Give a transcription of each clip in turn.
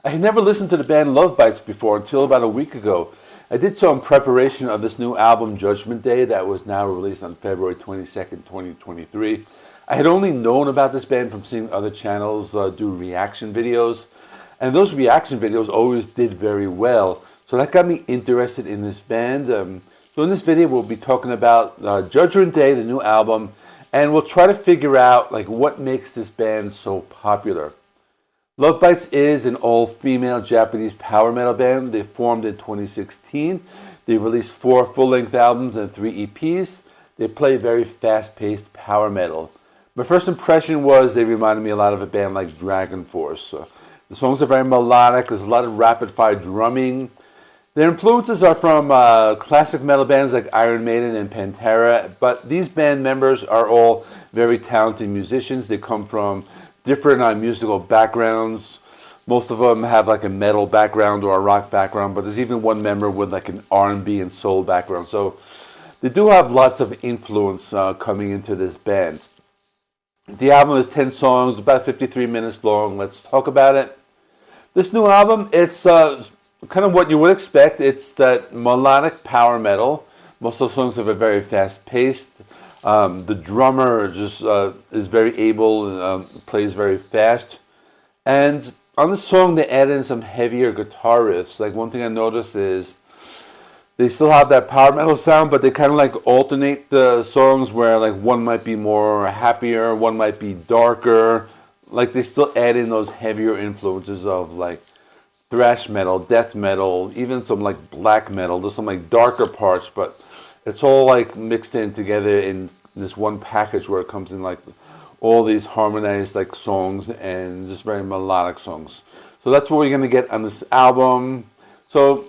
I had never listened to the band Lovebites before until about a week ago. I did so in preparation of this new album, Judgment Day, that was now released on February 22nd, 2023. I had only known about this band from seeing other channels do reaction videos, and those reaction videos always did very well. So that got me interested in this band. So in this video, we'll be talking about Judgment Day, the new album, and we'll try to figure out what makes this band so popular. Lovebites is an all-female Japanese power metal band. They formed in 2016. They released 4 full-length albums and 3 EPs. They play very fast-paced power metal. My first impression was they reminded me a lot of a band like Dragon Force. The songs are very melodic. There's a lot of rapid-fire drumming. Their influences are from classic metal bands like Iron Maiden and Pantera, but these band members are all very talented musicians. They come from different musical backgrounds. Most of them have a metal background or a rock background, but there's even one member with an R&B and soul background. So they do have lots of influence coming into this band. The album is 10 songs, about 53 minutes long. Let's talk about it. This new album, it's kind of what you would expect. It's that melodic power metal. Most of the songs are very fast-paced. The drummer just is very able, plays very fast. And on the song, they add in some heavier guitar riffs. One thing I noticed is they still have that power metal sound, but they kind of alternate the songs where one might be more happier, one might be darker. They still add in those heavier influences of thrash metal, death metal, even some black metal. There's some darker parts, but it's all mixed in together in this one package where it comes in all these harmonized songs and just very melodic songs. So that's what we're going to get on this album. So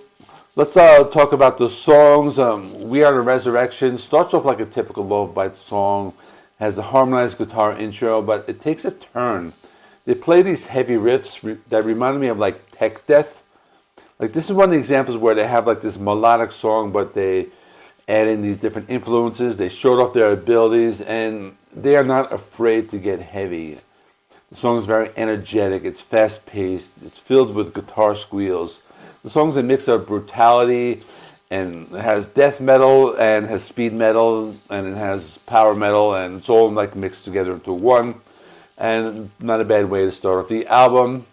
let's talk about the songs. We Are the Resurrection starts off like a typical Lovebites song, has a harmonized guitar intro, but it takes a turn. They play these heavy riffs that remind me of tech death. This is one of the examples where they have this melodic song, but they add in these different influences. They showed off their abilities, and they are not afraid to get heavy. The song is very energetic. It's fast-paced. It's filled with guitar squeals. The song's a mix of brutality, and it has death metal, and has speed metal, and it has power metal, and it's all mixed together into one. And not a bad way to start off the album.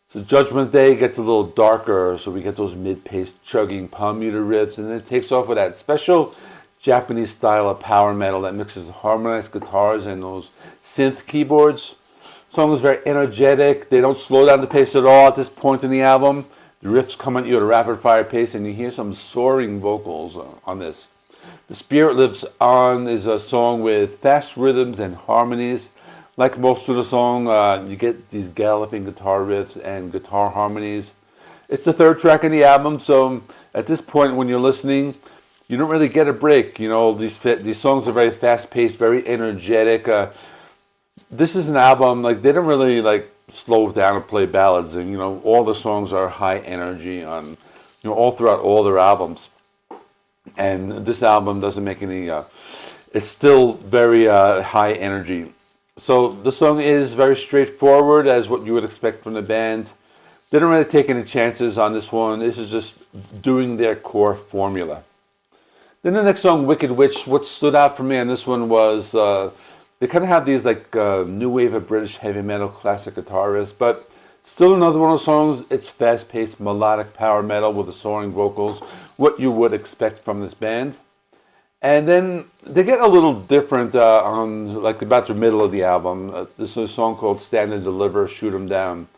So Judgment Day gets a little darker, so we get those mid-paced chugging palm muted riffs, and then it takes off with that special Japanese style of power metal that mixes harmonized guitars and those synth keyboards. The song is very energetic. They don't slow down the pace at all at this point in the album. The riffs come at you at a rapid-fire pace, and you hear some soaring vocals on this. The Spirit Lives On is a song with fast rhythms and harmonies. Like most of the song, you get these galloping guitar riffs and guitar harmonies. It's the 3rd track in the album, so at this point when you're listening, you don't really get a break. These songs are very fast-paced, very energetic. This is an album, they don't really slow down and play ballads. And, all the songs are high energy on, all throughout all their albums. And this album doesn't make any, it's still very high energy. So the song is very straightforward as what you would expect from the band. They don't really take any chances on this one. This is just doing their core formula. Then the next song, Wicked Witch, what stood out for me on this one was they kind of have these new wave of British heavy metal classic guitar riffs, but still another one of the songs. It's fast-paced melodic power metal with the soaring vocals, what you would expect from this band. And then they get a little different on about the middle of the album. This is a song called Stand and Deliver, Shoot 'Em Down.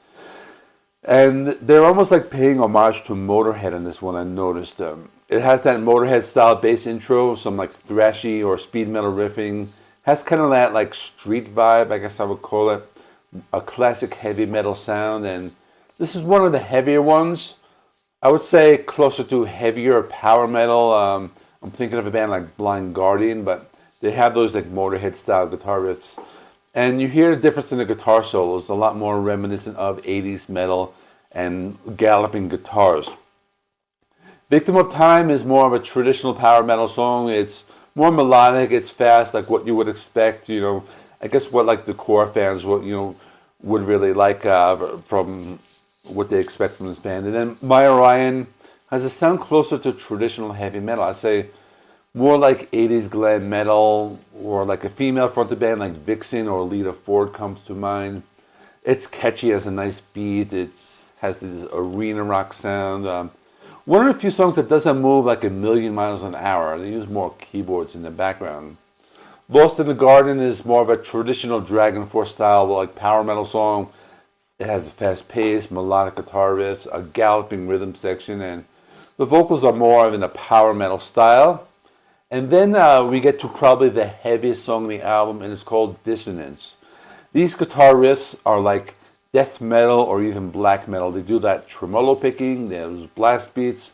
And they're almost paying homage to Motorhead in this one, I noticed. It has that Motorhead style bass intro, some thrashy or speed metal riffing. Has kind of that street vibe, I guess I would call it. A classic heavy metal sound. And this is one of the heavier ones. I would say closer to heavier power metal. I'm thinking of a band like Blind Guardian, but they have those Motorhead-style guitar riffs. And you hear the difference in the guitar solos, a lot more reminiscent of 80s metal and galloping guitars. Victim of Time is more of a traditional power metal song. It's more melodic, it's fast, what you would expect, I guess what the core fans would, would really like from what they expect from this band. And then My Orion has a sound closer to traditional heavy metal. I'd say more like 80s glam metal, or like a female fronted band like Vixen or Lita Ford comes to mind. It's catchy, has a nice beat. It has this arena rock sound. One of the few songs that doesn't move like a million miles an hour. They use more keyboards in the background. Lost in the Garden is more of a traditional Dragon Force style, like power metal song. It has a fast pace, melodic guitar riffs, a galloping rhythm section, and the vocals are more in a power metal style. And then we get to probably the heaviest song on the album, and it's called Dissonance. These guitar riffs are like death metal or even black metal. They do that tremolo picking, there's blast beats.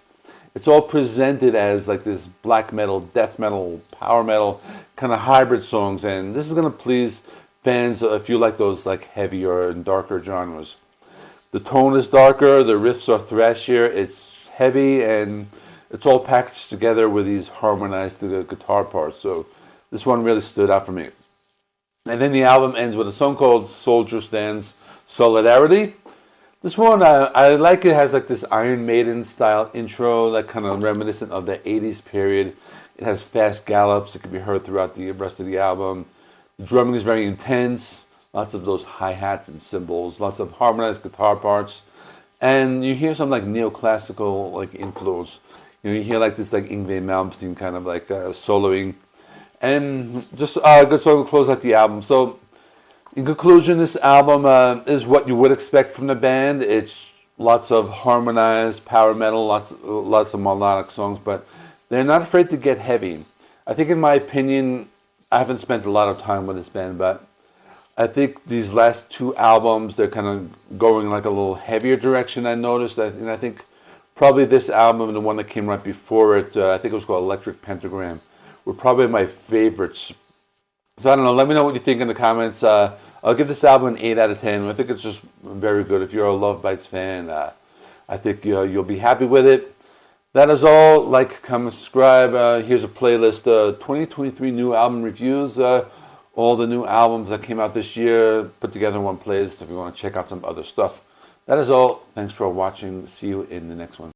It's all presented as like this black metal, death metal, power metal, kind of hybrid songs. And this is going to please fans if you like those like heavier and darker genres. The tone is darker, the riffs are thrashier, it's heavy, and it's all packaged together with these harmonized guitar parts. So this one really stood out for me. And then the album ends with a song called Soldier Stands Solidarity. This one, I like it. Has like this Iron Maiden style intro, like kind of reminiscent of the 80s period. It has fast gallops. It can be heard throughout the rest of the album. The drumming is very intense. Lots of those hi-hats and cymbals. Lots of harmonized guitar parts. And you hear some like neoclassical like influence. You hear like this like Yngwie Malmsteen kind of like soloing. And just a good song to close out the album. So in conclusion, this album is what you would expect from the band. It's lots of harmonized power metal, lots of melodic songs, but they're not afraid to get heavy. I think in my opinion, I haven't spent a lot of time with this band, but I think these last two albums, they're kind of going like a little heavier direction, I noticed. And I think probably this album and the one that came right before it, I think it was called Electric Pentagram, were probably my favorites. So I don't know, let me know what you think in the comments. I'll give this album an 8 out of 10. I think it's just very good. If you're a Lovebites fan, I think you'll be happy with it. That is all. Like, comment, subscribe. Here's a playlist. 2023 new album reviews. All the new albums that came out this year put together in one playlist if you want to check out some other stuff. That is all. Thanks for watching. See you in the next one.